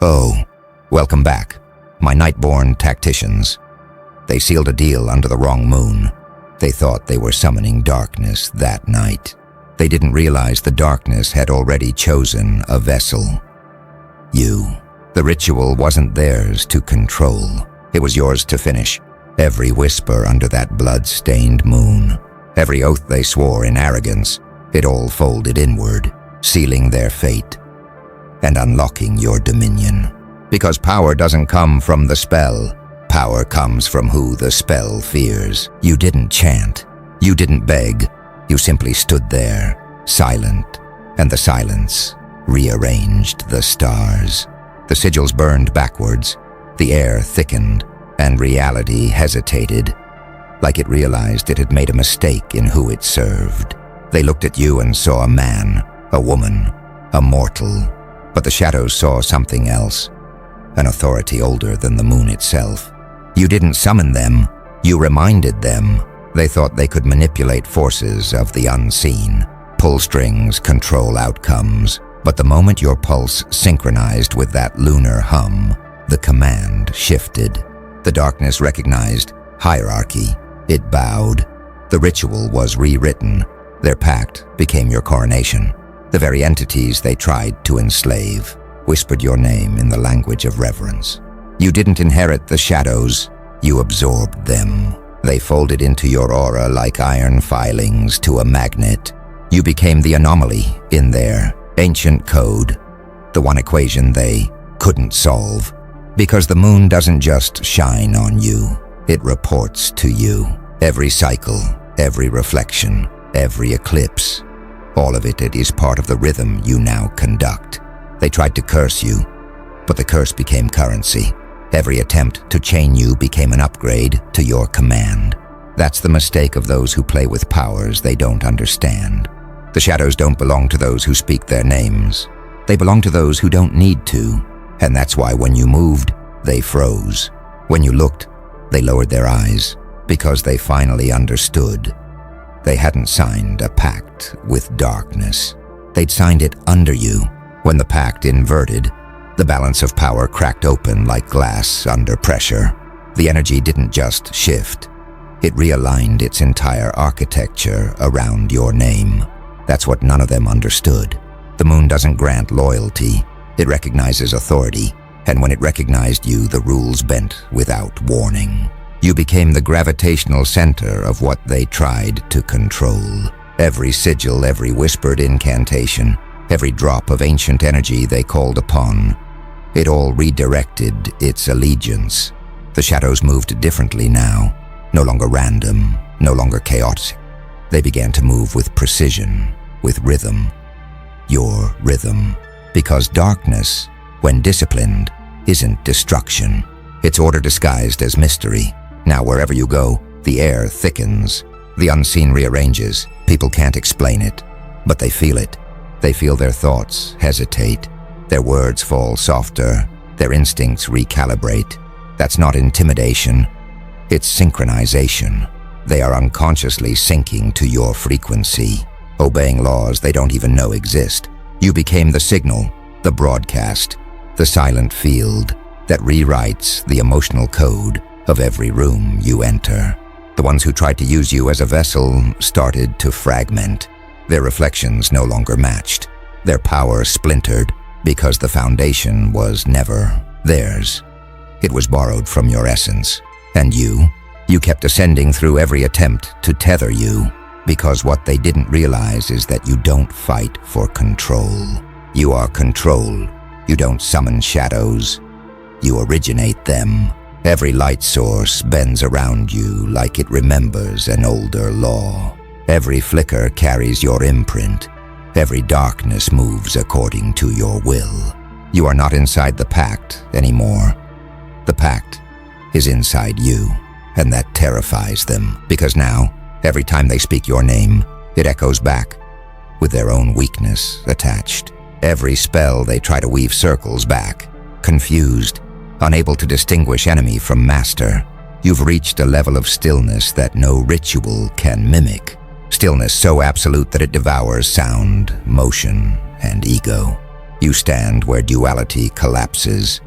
Oh, welcome back, my night-born tacticians. They sealed a deal under the wrong moon. They thought they were summoning darkness that night. They didn't realize the darkness had already chosen a vessel. You. The ritual wasn't theirs to control. It was yours to finish. Every whisper under that blood-stained moon, every oath they swore in arrogance, it all folded inward, sealing their fate and unlocking your dominion. Because power doesn't come from the spell. Power comes from who the spell fears. You didn't chant. You didn't beg. You simply stood there, silent, and the silence rearranged the stars. The sigils burned backwards. The air thickened, and reality hesitated, like it realized it had made a mistake in who it served. They looked at you and saw a man, a woman, a mortal. But the shadows saw something else, an authority older than the moon itself. You didn't summon them, you reminded them. They thought they could manipulate forces of the unseen, pull strings, control outcomes. But the moment your pulse synchronized with that lunar hum, the command shifted. The darkness recognized hierarchy. It bowed. The ritual was rewritten. Their pact became your coronation. The very entities they tried to enslave whispered your name in the language of reverence. You didn't inherit the shadows, you absorbed them. They folded into your aura like iron filings to a magnet. You became the anomaly in their ancient code, the one equation they couldn't solve. Because the moon doesn't just shine on you, it reports to you. Every cycle, every reflection, every eclipse, all of it is part of the rhythm you now conduct. They tried to curse you, but the curse became currency. Every attempt to chain you became an upgrade to your command. That's the mistake of those who play with powers they don't understand. The shadows don't belong to those who speak their names. They belong to those who don't need to. And that's why when you moved, they froze. When you looked, they lowered their eyes, because they finally understood. They hadn't signed a pact with darkness. They'd signed it under you. When the pact inverted, the balance of power cracked open like glass under pressure. The energy didn't just shift. It realigned its entire architecture around your name. That's what none of them understood. The moon doesn't grant loyalty. It recognizes authority, and when it recognized you, the rules bent without warning. You became the gravitational center of what they tried to control. Every sigil, every whispered incantation, every drop of ancient energy they called upon, it all redirected its allegiance. The shadows moved differently now, no longer random, no longer chaotic. They began to move with precision, with rhythm. Your rhythm. Because darkness, when disciplined, isn't destruction. It's order disguised as mystery. Now wherever you go, the air thickens. The unseen rearranges. People can't explain it, but they feel it. They feel their thoughts hesitate. Their words fall softer. Their instincts recalibrate. That's not intimidation. It's synchronization. They are unconsciously syncing to your frequency, obeying laws they don't even know exist. You became the signal, the broadcast, the silent field that rewrites the emotional code of every room you enter. The ones who tried to use you as a vessel started to fragment. Their reflections no longer matched. Their power splintered because the foundation was never theirs. It was borrowed from your essence. And you kept ascending through every attempt to tether you, because what they didn't realize is that you don't fight for control. You are control. You don't summon shadows. You originate them. Every light source bends around you like it remembers an older law. Every flicker carries your imprint. Every darkness moves according to your will. You are not inside the pact anymore. The pact is inside you, and that terrifies them, because now, every time they speak your name, it echoes back, with their own weakness attached. Every spell they try to weave circles back, confused, unable to distinguish enemy from master. You've reached a level of stillness that no ritual can mimic. Stillness so absolute that it devours sound, motion, and ego. You stand where duality collapses,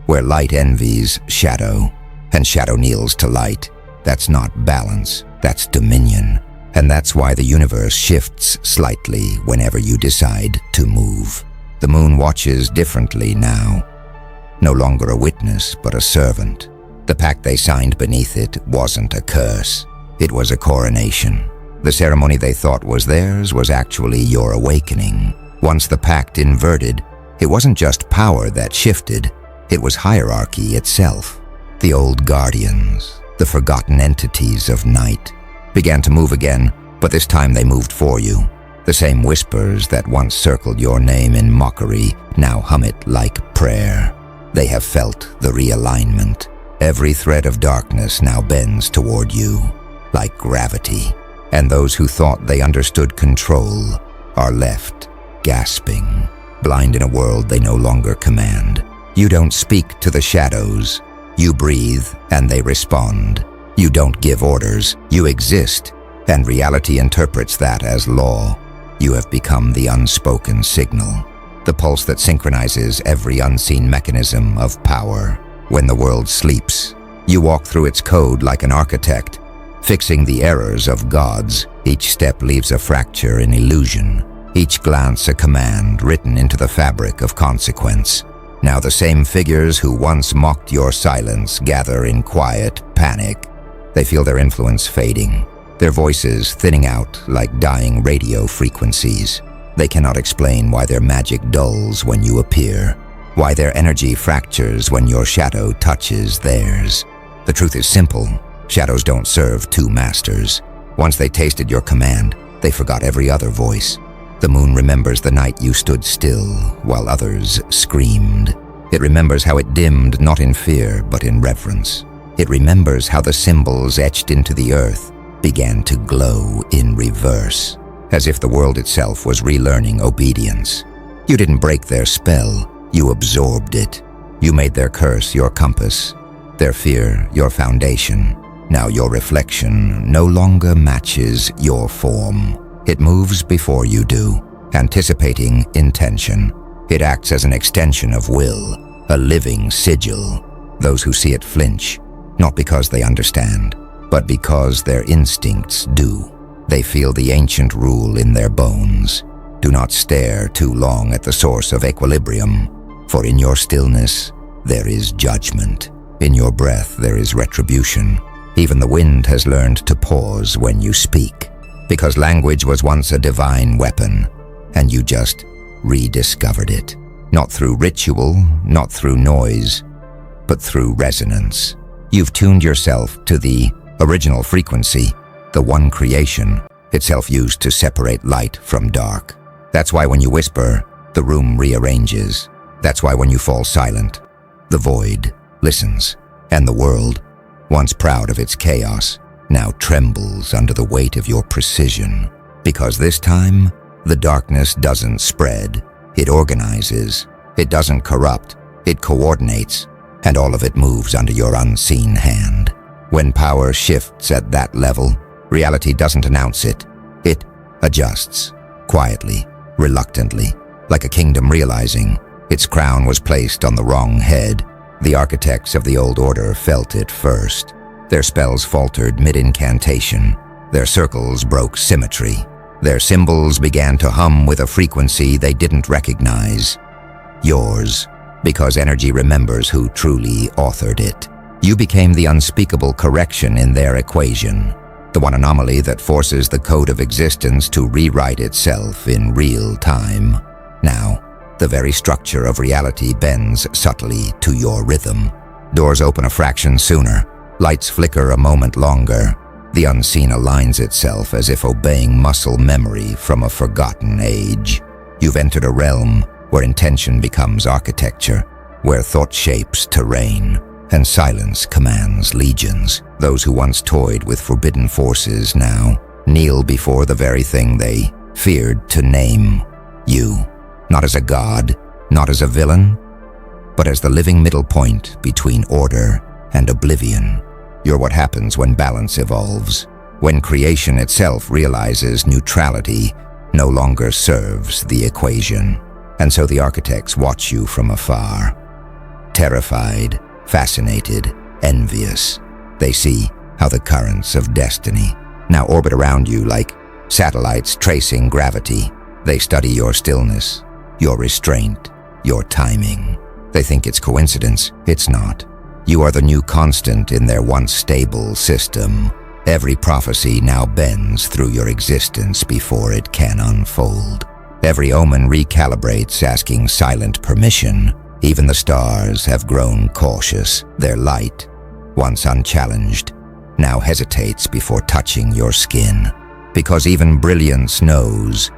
where light envies shadow, and shadow kneels to light. That's not balance, that's dominion. And that's why the universe shifts slightly whenever you decide to move. The moon watches differently now. No longer a witness, but a servant. The pact they signed beneath it wasn't a curse. It was a coronation. The ceremony they thought was theirs was actually your awakening. Once the pact inverted, it wasn't just power that shifted, it was hierarchy itself. The old guardians, the forgotten entities of night, began to move again, but this time they moved for you. The same whispers that once circled your name in mockery now hum it like prayer. They have felt the realignment. Every thread of darkness now bends toward you, like gravity. And those who thought they understood control are left gasping, blind in a world they no longer command. You don't speak to the shadows. You breathe and they respond. You don't give orders. You exist, and reality interprets that as law. You have become the unspoken signal, the pulse that synchronizes every unseen mechanism of power. When the world sleeps, you walk through its code like an architect, fixing the errors of gods. Each step leaves a fracture in illusion, each glance a command written into the fabric of consequence. Now the same figures who once mocked your silence gather in quiet panic. They feel their influence fading, their voices thinning out like dying radio frequencies. They cannot explain why their magic dulls when you appear, why their energy fractures when your shadow touches theirs. The truth is simple. Shadows don't serve two masters. Once they tasted your command, they forgot every other voice. The moon remembers the night you stood still while others screamed. It remembers how it dimmed not in fear but in reverence. It remembers how the symbols etched into the earth began to glow in reverse, as if the world itself was relearning obedience. You didn't break their spell, you absorbed it. You made their curse your compass, their fear your foundation. Now your reflection no longer matches your form. It moves before you do, anticipating intention. It acts as an extension of will, a living sigil. Those who see it flinch, not because they understand, but because their instincts do. They feel the ancient rule in their bones. Do not stare too long at the source of equilibrium, for in your stillness there is judgment. In your breath there is retribution. Even the wind has learned to pause when you speak, because language was once a divine weapon, and you just rediscovered it. Not through ritual, not through noise, but through resonance. You've tuned yourself to the original frequency, the one creation, itself used to separate light from dark. That's why when you whisper, the room rearranges. That's why when you fall silent, the void listens, and the world, once proud of its chaos, now trembles under the weight of your precision. Because this time, the darkness doesn't spread, it organizes. It doesn't corrupt, it coordinates, and all of it moves under your unseen hand. When power shifts at that level, reality doesn't announce it. It adjusts, quietly, reluctantly, like a kingdom realizing its crown was placed on the wrong head. The architects of the old order felt it first. Their spells faltered mid-incantation. Their circles broke symmetry. Their symbols began to hum with a frequency they didn't recognize. Yours, because energy remembers who truly authored it. You became the unspeakable correction in their equation, the one anomaly that forces the code of existence to rewrite itself in real time. Now, the very structure of reality bends subtly to your rhythm. Doors open a fraction sooner. Lights flicker a moment longer. The unseen aligns itself as if obeying muscle memory from a forgotten age. You've entered a realm where intention becomes architecture, where thought shapes terrain, and silence commands legions. Those who once toyed with forbidden forces now kneel before the very thing they feared to name. You, not as a god, not as a villain, but as the living middle point between order and oblivion. You're what happens when balance evolves, when creation itself realizes neutrality no longer serves the equation. And so the architects watch you from afar. Terrified, fascinated, envious, they see how the currents of destiny now orbit around you like satellites tracing gravity. They study your stillness, your restraint, your timing. They think it's coincidence. It's not. You are the new constant in their once stable system. Every prophecy now bends through your existence before it can unfold. Every omen recalibrates, asking silent permission. Even the stars have grown cautious. Their light, once unchallenged, now hesitates before touching your skin. Because even brilliance knows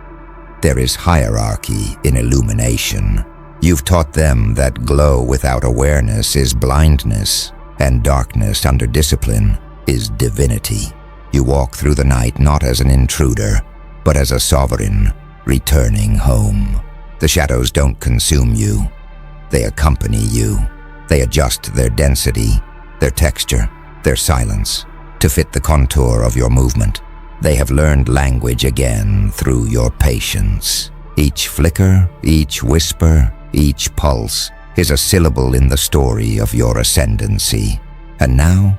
there is hierarchy in illumination. You've taught them that glow without awareness is blindness, and darkness under discipline is divinity. You walk through the night not as an intruder, but as a sovereign returning home. The shadows don't consume you. They accompany you. They adjust their density, their texture, their silence to fit the contour of your movement. They have learned language again through your patience. Each flicker, each whisper, each pulse is a syllable in the story of your ascendancy. And now,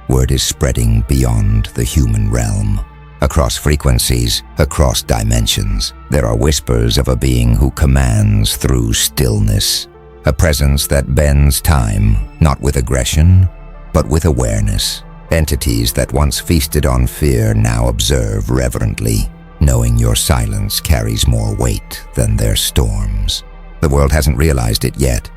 word is spreading beyond the human realm. Across frequencies, across dimensions, there are whispers of a being who commands through stillness. A presence that bends time, not with aggression, but with awareness. Entities that once feasted on fear now observe reverently, knowing your silence carries more weight than their storms. The world hasn't realized it yet,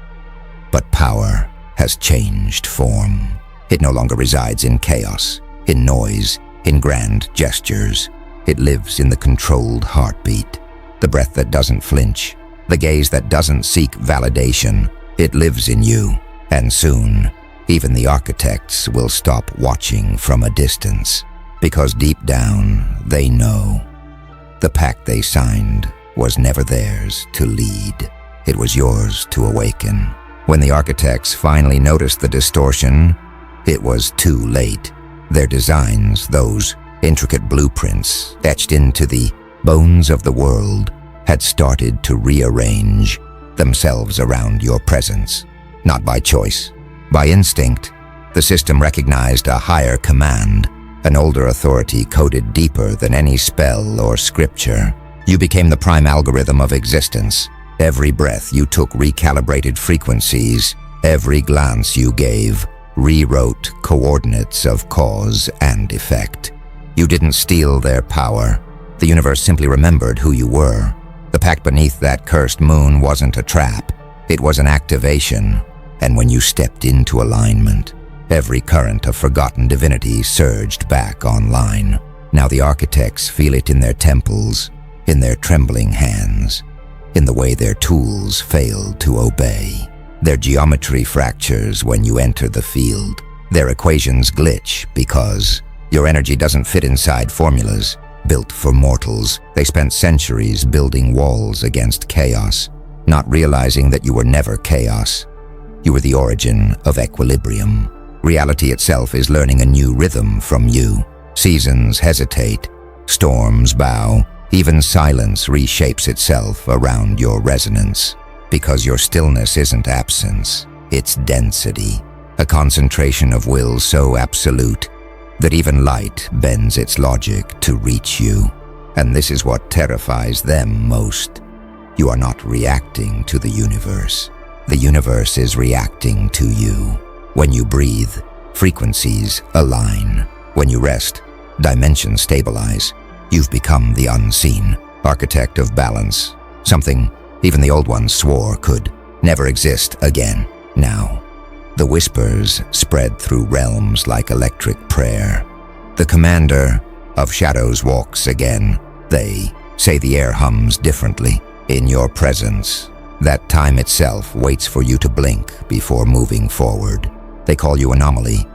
but power has changed form. It no longer resides in chaos, in noise, in grand gestures. It lives in the controlled heartbeat, the breath that doesn't flinch, the gaze that doesn't seek validation. It lives in you, and soon, even the architects will stop watching from a distance, because deep down, they know the pact they signed was never theirs to lead. It was yours to awaken. When the architects finally noticed the distortion, it was too late. Their designs, those intricate blueprints etched into the bones of the world, had started to rearrange themselves around your presence. Not by choice, by instinct. The system recognized a higher command, an older authority coded deeper than any spell or scripture. You became the prime algorithm of existence. Every breath you took recalibrated frequencies. Every glance you gave rewrote coordinates of cause and effect. You didn't steal their power. The universe simply remembered who you were. The pact beneath that cursed moon wasn't a trap. It was an activation. And when you stepped into alignment, every current of forgotten divinity surged back online. Now the architects feel it in their temples, in their trembling hands, in the way their tools failed to obey. Their geometry fractures when you enter the field. Their equations glitch because your energy doesn't fit inside formulas built for mortals. They spent centuries building walls against chaos, not realizing that you were never chaos. You were the origin of equilibrium. Reality itself is learning a new rhythm from you. Seasons hesitate, storms bow, even silence reshapes itself around your resonance. Because your stillness isn't absence, it's density. A concentration of will so absolute that even light bends its logic to reach you. And this is what terrifies them most. You are not reacting to the universe. The universe is reacting to you. When you breathe, frequencies align. When you rest, dimensions stabilize. You've become the unseen, architect of balance, something even the old ones swore could never exist again. Now, the whispers spread through realms like electric prayer. The commander of shadows walks again. They say the air hums differently in your presence. That time itself waits for you to blink before moving forward. They call you anomaly,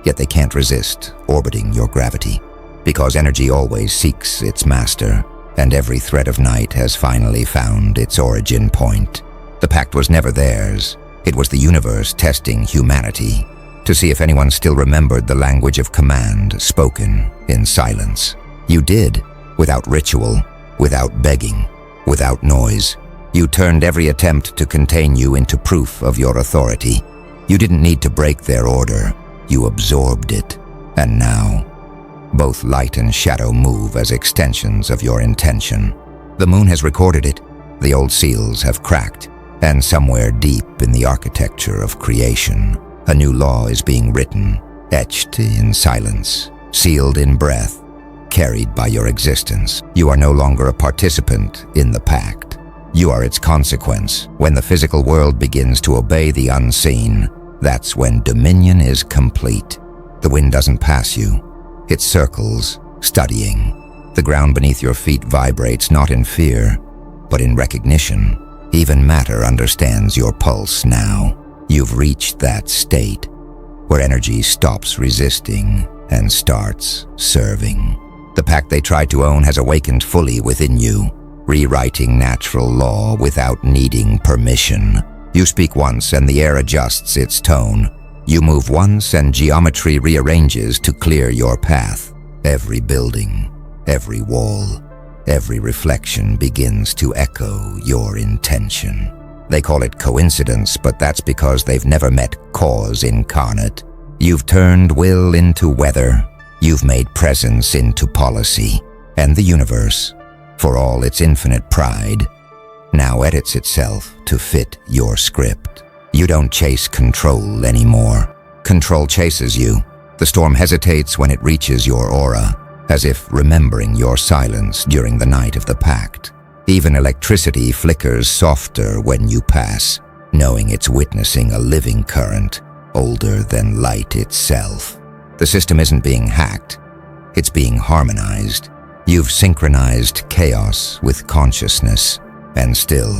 yet they can't resist orbiting your gravity. Because energy always seeks its master, and every thread of night has finally found its origin point. The pact was never theirs. It was the universe testing humanity to see if anyone still remembered the language of command spoken in silence. You did, without ritual, without begging, without noise. You turned every attempt to contain you into proof of your authority. You didn't need to break their order. You absorbed it. And now, both light and shadow move as extensions of your intention. The moon has recorded it. The old seals have cracked. And somewhere deep in the architecture of creation, a new law is being written, etched in silence, sealed in breath, carried by your existence. You are no longer a participant in the pact. You are its consequence. When the physical world begins to obey the unseen, that's when dominion is complete. The wind doesn't pass you. It circles, studying. The ground beneath your feet vibrates not in fear, but in recognition. Even matter understands your pulse now. You've reached that state where energy stops resisting and starts serving. The pact they tried to own has awakened fully within you, rewriting natural law without needing permission. You speak once and the air adjusts its tone. You move once and geometry rearranges to clear your path. Every building, every wall, every reflection begins to echo your intention. They call it coincidence, but that's because they've never met cause incarnate. You've turned will into weather. You've made presence into policy. And the universe, for all its infinite pride, now edits itself to fit your script. You don't chase control anymore. Control chases you. The storm hesitates when it reaches your aura, as if remembering your silence during the night of the pact. Even electricity flickers softer when you pass, knowing it's witnessing a living current, older than light itself. The system isn't being hacked, it's being harmonized. You've synchronized chaos with consciousness, and still,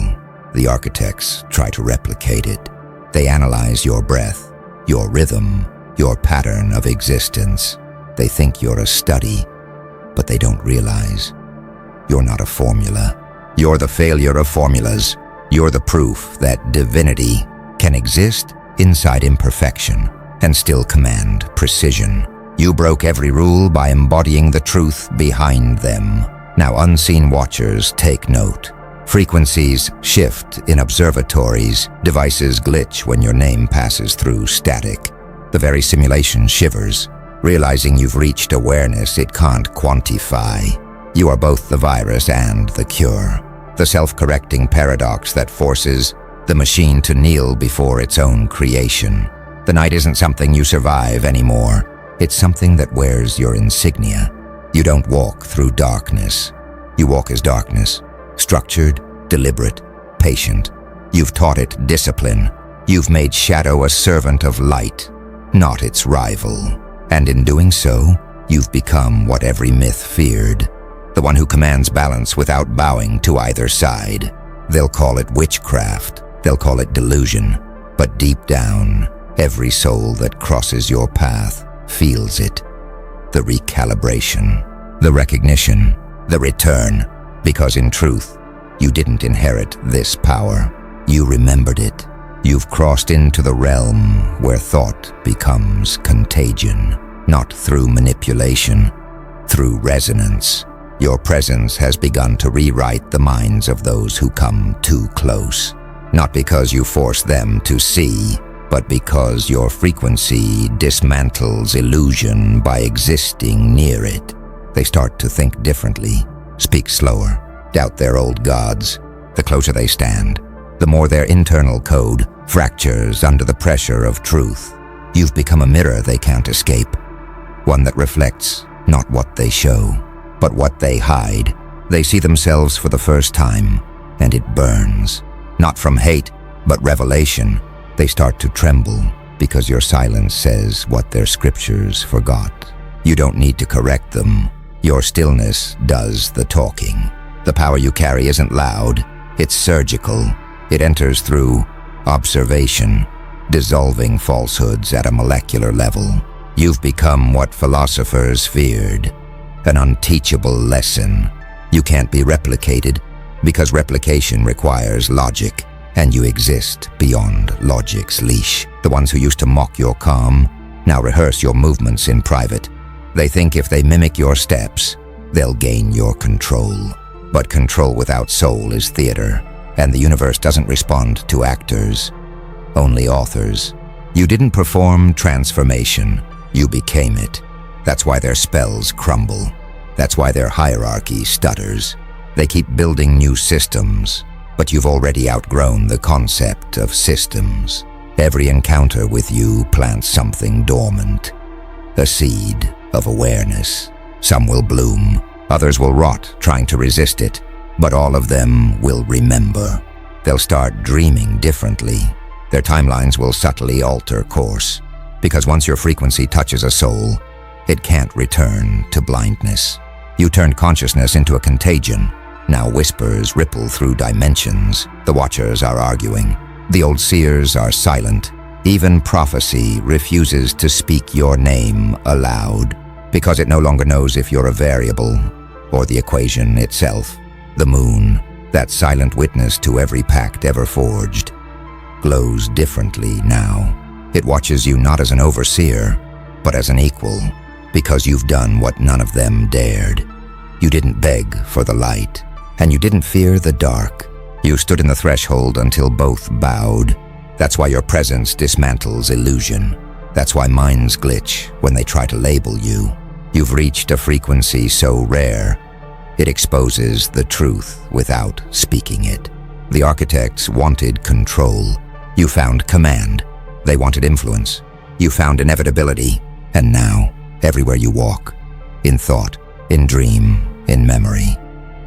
the architects try to replicate it. They analyze your breath, your rhythm, your pattern of existence. They think you're a study, but they don't realize you're not a formula. You're the failure of formulas. You're the proof that divinity can exist inside imperfection and still command precision. You broke every rule by embodying the truth behind them. Now unseen watchers take note. Frequencies shift in observatories. Devices glitch when your name passes through static. The very simulation shivers, realizing you've reached awareness it can't quantify. You are both the virus and the cure. The self-correcting paradox that forces the machine to kneel before its own creation. The night isn't something you survive anymore. It's something that wears your insignia. You don't walk through darkness. You walk as darkness. Structured, deliberate, patient. You've taught it discipline. You've made shadow a servant of light, not its rival. And in doing so, you've become what every myth feared. The one who commands balance without bowing to either side. They'll call it witchcraft. They'll call it delusion. But deep down, every soul that crosses your path feels it. The recalibration, the recognition, the return. Because in truth, you didn't inherit this power. You remembered it. You've crossed into the realm where thought becomes contagion. Not through manipulation, through resonance. Your presence has begun to rewrite the minds of those who come too close. Not because you force them to see, but because your frequency dismantles illusion by existing near it. They start to think differently, speak slower, doubt their old gods. The closer they stand, the more their internal code fractures under the pressure of truth. You've become a mirror they can't escape, one that reflects not what they show, but what they hide. They see themselves for the first time, and it burns. Not from hate, but revelation. They start to tremble because your silence says what their scriptures forgot. You don't need to correct them. Your stillness does the talking. The power you carry isn't loud, it's surgical. It enters through observation, dissolving falsehoods at a molecular level. You've become what philosophers feared, an unteachable lesson. You can't be replicated because replication requires logic, and you exist beyond logic's leash. The ones who used to mock your calm now rehearse your movements in private. They think if they mimic your steps, they'll gain your control. But control without soul is theater. And the universe doesn't respond to actors, only authors. You didn't perform transformation, you became it. That's why their spells crumble. That's why their hierarchy stutters. They keep building new systems, but you've already outgrown the concept of systems. Every encounter with you plants something dormant, a seed of awareness. Some will bloom, others will rot trying to resist it, but all of them will remember. They'll start dreaming differently. Their timelines will subtly alter course, because once your frequency touches a soul, it can't return to blindness. You turned consciousness into a contagion. Now whispers ripple through dimensions. The watchers are arguing. The old seers are silent. Even prophecy refuses to speak your name aloud, because it no longer knows if you're a variable or the equation itself. The moon, that silent witness to every pact ever forged, glows differently now. It watches you not as an overseer, but as an equal, because you've done what none of them dared. You didn't beg for the light, and you didn't fear the dark. You stood in the threshold until both bowed. That's why your presence dismantles illusion. That's why minds glitch when they try to label you. You've reached a frequency so rare, it exposes the truth without speaking it. The architects wanted control. You found command. They wanted influence. You found inevitability. And now, everywhere you walk, in thought, in dream, in memory,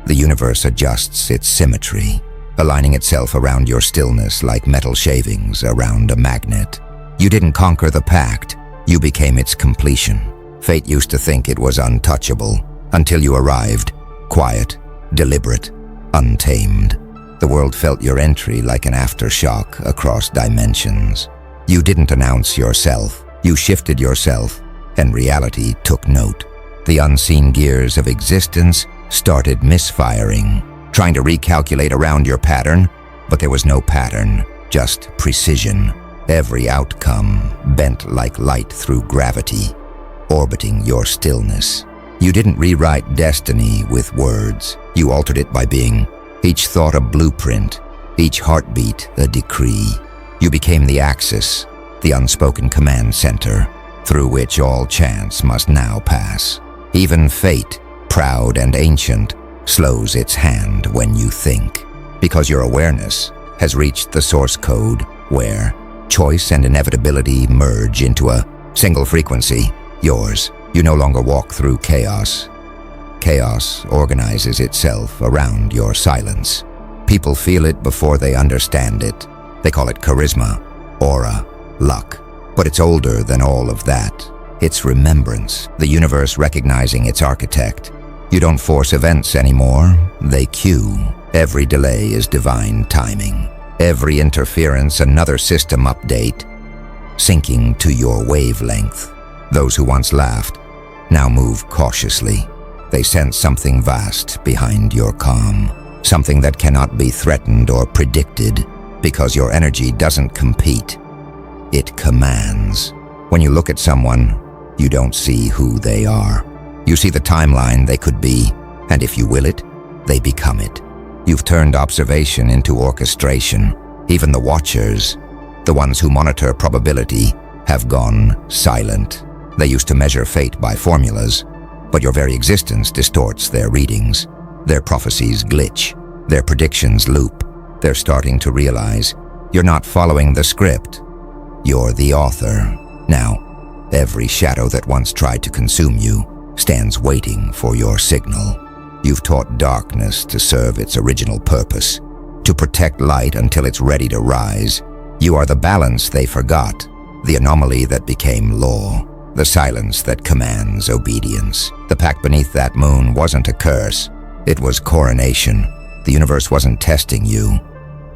the universe adjusts its symmetry, aligning itself around your stillness like metal shavings around a magnet. You didn't conquer the pact, you became its completion. Fate used to think it was untouchable, until you arrived, quiet, deliberate, untamed. The world felt your entry like an aftershock across dimensions. You didn't announce yourself, you shifted yourself, and reality took note. The unseen gears of existence started misfiring, trying to recalculate around your pattern, but there was no pattern, just precision. Every outcome bent like light through gravity, orbiting your stillness. You didn't rewrite destiny with words, you altered it by being. Each thought a blueprint, each heartbeat a decree. You became the axis, the unspoken command center, through which all chance must now pass. Even fate, proud and ancient, slows its hand when you think, because your awareness has reached the source code where choice and inevitability merge into a single frequency, yours. You no longer walk through chaos. Chaos organizes itself around your silence. People feel it before they understand it. They call it charisma, aura, luck. But it's older than all of that. It's remembrance, the universe recognizing its architect. You don't force events anymore, they cue. Every delay is divine timing. Every interference another system update, syncing to your wavelength. Those who once laughed now move cautiously. They sense something vast behind your calm, something that cannot be threatened or predicted, because your energy doesn't compete, it commands. When you look at someone, you don't see who they are. You see the timeline they could be, and if you will it, they become it. You've turned observation into orchestration. Even the watchers, the ones who monitor probability, have gone silent. They used to measure fate by formulas, but your very existence distorts their readings. Their prophecies glitch, their predictions loop. They're starting to realize you're not following the script. You're the author. Now, every shadow that once tried to consume you stands waiting for your signal. You've taught darkness to serve its original purpose, to protect light until it's ready to rise. You are the balance they forgot, the anomaly that became law, the silence that commands obedience. The pact beneath that moon wasn't a curse, it was coronation. The universe wasn't testing you,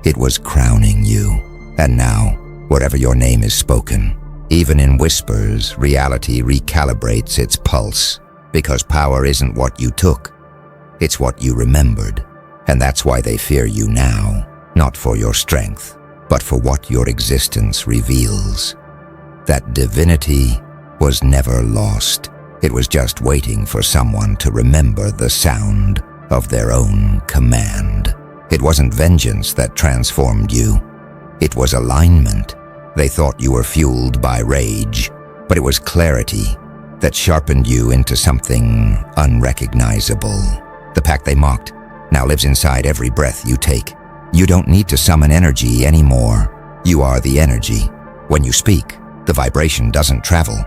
it was crowning you. And now, wherever your name is spoken, even in whispers, reality recalibrates its pulse, because power isn't what you took, it's what you remembered. And that's why they fear you now, not for your strength, but for what your existence reveals. That divinity was never lost. It was just waiting for someone to remember the sound of their own command. It wasn't vengeance that transformed you. It was alignment. They thought you were fueled by rage, but it was clarity that sharpened you into something unrecognizable. The pact they mocked now lives inside every breath you take. You don't need to summon energy anymore. You are the energy. When you speak, the vibration doesn't travel.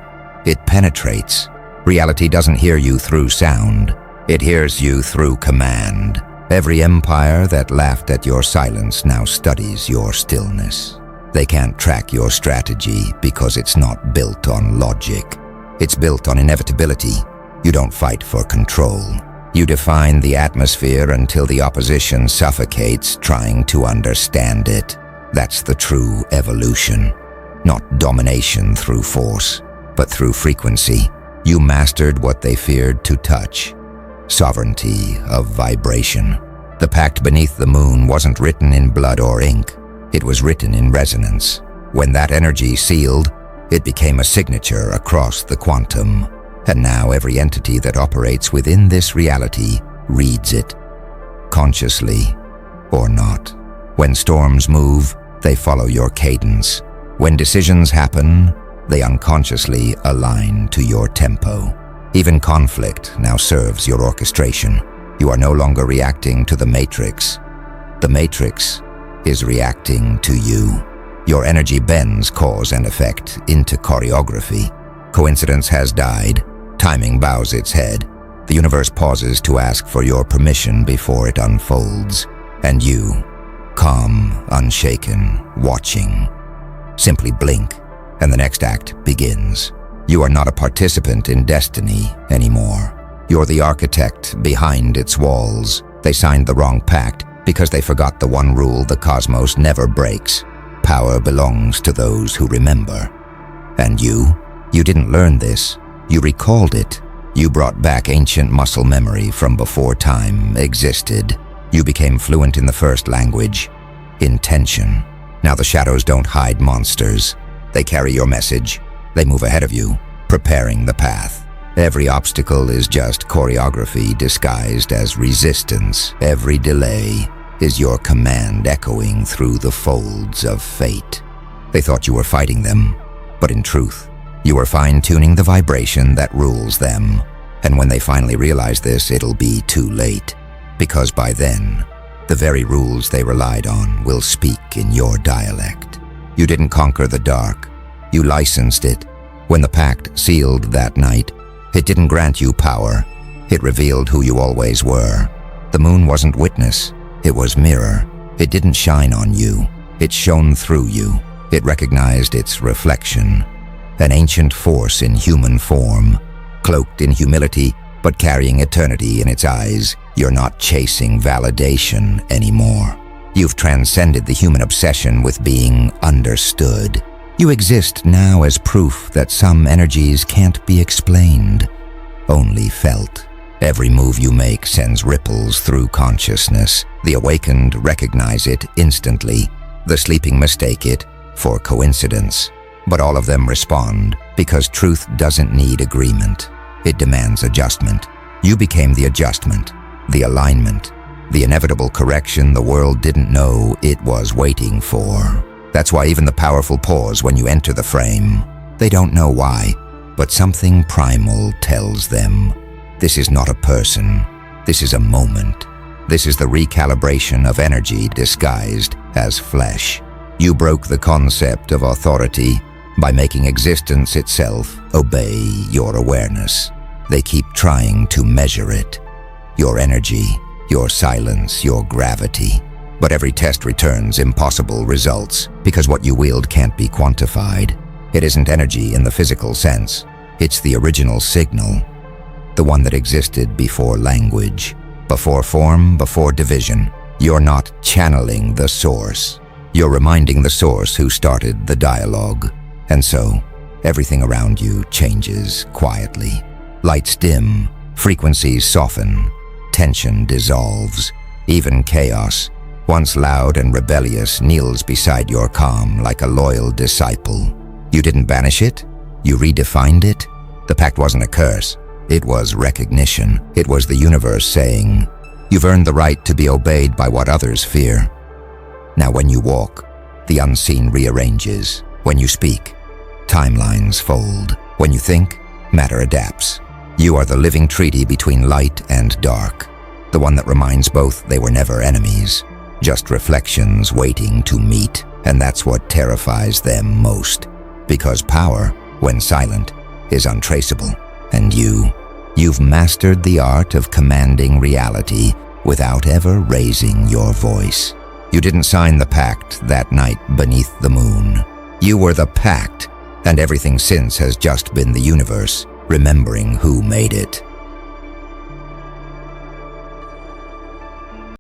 It penetrates. Reality doesn't hear you through sound. It hears you through command. Every empire that laughed at your silence now studies your stillness. They can't track your strategy because it's not built on logic. It's built on inevitability. You don't fight for control. You define the atmosphere until the opposition suffocates trying to understand it. That's the true evolution. Not domination through force, but through frequency. You mastered what they feared to touch. Sovereignty of vibration. The pact beneath the moon wasn't written in blood or ink. It was written in resonance. When that energy sealed, it became a signature across the quantum. And now every entity that operates within this reality reads it, consciously or not. When storms move, they follow your cadence. When decisions happen, they unconsciously align to your tempo. Even conflict now serves your orchestration. You are no longer reacting to the matrix. The matrix is reacting to you. Your energy bends cause and effect into choreography. Coincidence has died. Timing bows its head. The universe pauses to ask for your permission before it unfolds. And you, calm, unshaken, watching, simply blink, and the next act begins. You are not a participant in destiny anymore. You're the architect behind its walls. They signed the wrong pact because they forgot the one rule the cosmos never breaks. Power belongs to those who remember. And you didn't learn this. You recalled it. You brought back ancient muscle memory from before time existed. You became fluent in the first language, intention. Now the shadows don't hide monsters. They carry your message. They move ahead of you, preparing the path. Every obstacle is just choreography disguised as resistance. Every delay is your command echoing through the folds of fate. They thought you were fighting them, but in truth, you are fine-tuning the vibration that rules them. And when they finally realize this, it'll be too late. Because by then, the very rules they relied on will speak in your dialect. You didn't conquer the dark. You licensed it. When the pact sealed that night, it didn't grant you power. It revealed who you always were. The moon wasn't witness. It was mirror. It didn't shine on you. It shone through you. It recognized its reflection. An ancient force in human form, cloaked in humility, but carrying eternity in its eyes. You're not chasing validation anymore. You've transcended the human obsession with being understood. You exist now as proof that some energies can't be explained, only felt. Every move you make sends ripples through consciousness. The awakened recognize it instantly. The sleeping mistake it for coincidence. But all of them respond because truth doesn't need agreement. It demands adjustment. You became the adjustment, the alignment, the inevitable correction the world didn't know it was waiting for. That's why even the powerful pause when you enter the frame. They don't know why, but something primal tells them. This is not a person. This is a moment. This is the recalibration of energy disguised as flesh. You broke the concept of authority by making existence itself obey your awareness. They keep trying to measure it. Your energy, your silence, your gravity. But every test returns impossible results because what you wield can't be quantified. It isn't energy in the physical sense. It's the original signal. The one that existed before language, before form, before division. You're not channeling the source. You're reminding the source who started the dialogue. And so, everything around you changes quietly. Lights dim, frequencies soften, tension dissolves. Even chaos, once loud and rebellious, kneels beside your calm like a loyal disciple. You didn't banish it, you redefined it. The pact wasn't a curse, it was recognition. It was the universe saying, You've earned the right to be obeyed by what others fear. Now when you walk, the unseen rearranges. When you speak, timelines fold. When you think, matter adapts. You are the living treaty between light and dark, the one that reminds both they were never enemies, just reflections waiting to meet. And that's what terrifies them most, because power, when silent, is untraceable. And you've mastered the art of commanding reality without ever raising your voice. You didn't sign the pact that night beneath the moon. You were the pact, and everything since has just been the universe remembering who made it.